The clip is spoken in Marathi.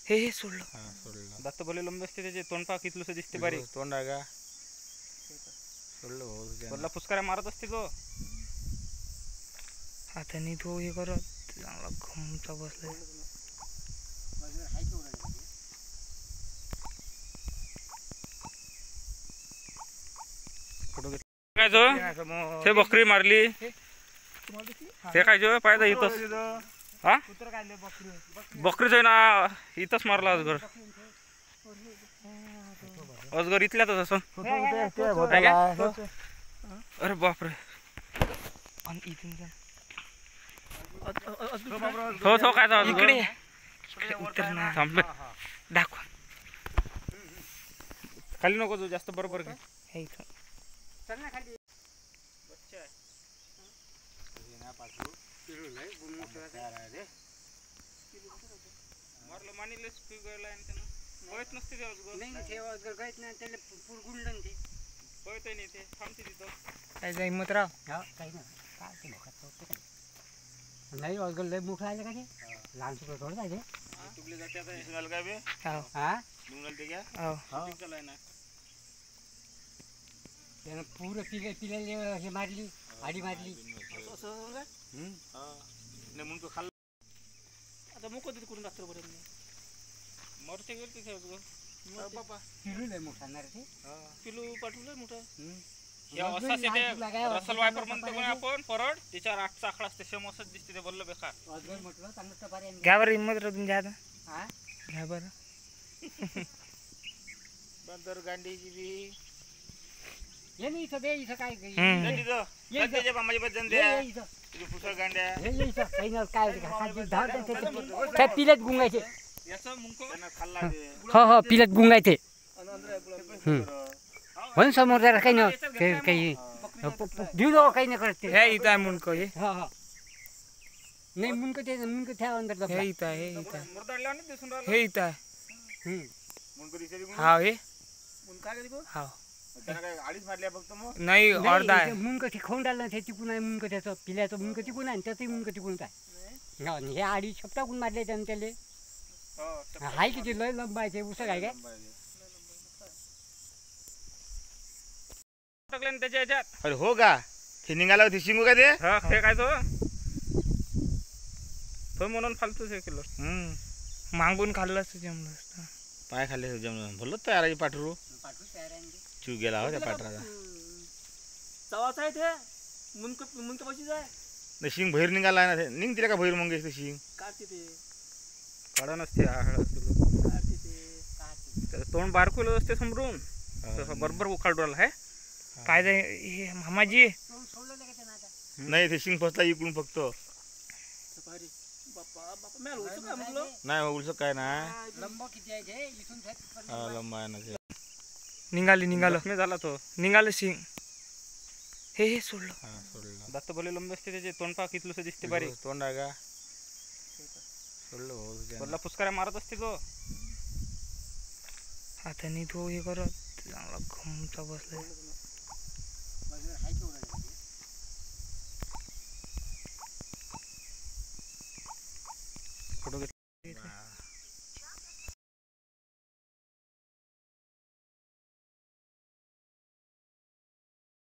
हे सोडलं. हा सोडलं. दात भले लंबे असते त्याचे, तोंड पहा कितलंसं दिसते बारीक. तोंड आहे का सोडलं भाऊ वरला फुसकाऱ्या मारत असते तो. हाताने तो हे करत चांगला घुमचा बसलाय. काय जो ते बकरी मारली ते काय जो पाहिजे इथंच. हा बकरीचं ना इथंच मारला अजगर. अजगर इथल्यातच असं. अरे बापरे. हो तो काय इकडे थांबले. दाखवा खाली नको तू जास्त. बरोबर घे. हे इथं मारलं मानिलेच पिगळला आणि त्यानं पळत नसते ते अजगर. नाही ते अजगर गळत नाही त्याला पुरगुंडन ते पळतही नाही ते. थांबते तिथं. काय जाई मत राव. हा काही नाही काय ते लोकात होते काय नाही अजगर लय मोठं आहे का ते लहान तुकडं थोडं आहे ते तुबले जाते आता सुनाल काय बे. हो हा डुंगल ते घ्या. हो चलाय ना त्यानं पुरं पिलेले हे मारली आडी मारली असं काय. नाही म्हणून तो खाल्ला आता मुक देत करून रात्रपर्यंत मरते गेल तिथे अजगर. बाबा पिलू लय मोठा ना रे ते पिलू पाठवलंय मोठं. असाच येते रसल वायपर म्हणतो कोणी आपण परड त्याच्यावर 8 चाकड असते. सेम असंच दिसते ते. बोललं बेकार अजगर म्हटलं चांगलं टपारी आहे. घ्या बरं हिंमत राव तुमच्या हातात. हा घ्या बरं. बंदर गांडीची बी ये नाही इथं दे इथं काय दे तिथं. ये त्याच्या मामाची बद्दल ये द्या. इथं तुझी फुसळ गांड्या हे ये इथं काही नाही काय धाड त्या पिल्यात गुंगायचे याचं मुंक त्यानं खाल्ला ते. हो हो पिल्यात गुंगायचे म्हणून समोर जरा काही नाही काही देऊ दो काही नाही करत ते हे इथं आहे मुंडक. हे हा हा नाही मुंडक ते मुंडक ठेवा अंदर हे इथं आहे. हे इथं आहे. मुरदाडला नाही दिसून राहिलं. हे इथं आहे. मुंक दिसली म्हणून. हा हे मुंक काय कधी हा त्यानं काय आडीच मारल्या फक्त मग. नाही अर्धा आहे. मुंडक खाऊन राहिलं ते तिकून आहे मुंडक त्याचं पिल्याचं मुंडक तिकून आहे त्याचंही मुंडक तिकूनच आहे हे आडी छपटाकून मारले त्यानं त्याले हाय किती लय लंब आहे ते उसळ आहे काय टाकलं ना त्याच्या ह्याच्यात. अरे हो का ते निघाला होती शिंगू का ते. हा ते काय तो म्हणून फालतूच हे केलं. मागून खाल्लं असतं जमलं असतं. पाय खाल्ले जमलं भलं तयार आहे पाठरू. चू गेला हो त्या पाठराचा. तवाच आहे ते मुंक मुंक पाशीच आहे. नाही शिंग बाहेर निघाला आहे ना ते. निघ तिला का बाहेर मग ते शिंग काढते ते. काढा नसते काढते ते. तोंड बारकुलं असते समोरून तसं बरोबर उखाडू राहिला आहे. काय जाई हे मामाजी. नाही ते शिंग फसला इकडून फक्त. नाही उलस काय नाही लंब किती आहे ते इथून लंबा आहे ना ते. निघालं मी झाला तो. निघालं शिंग. हे सोडलं. हा सोडलं. दात भले लंबे असते त्याचे. तोंड पहा कितलंसं दिसते बारीक. तोंड आहे का सोडलं भाऊ वरला फुसकाऱ्या मारत असते तो. हाताने तो हे करत चांगला घुमचा बसलाय. फोटो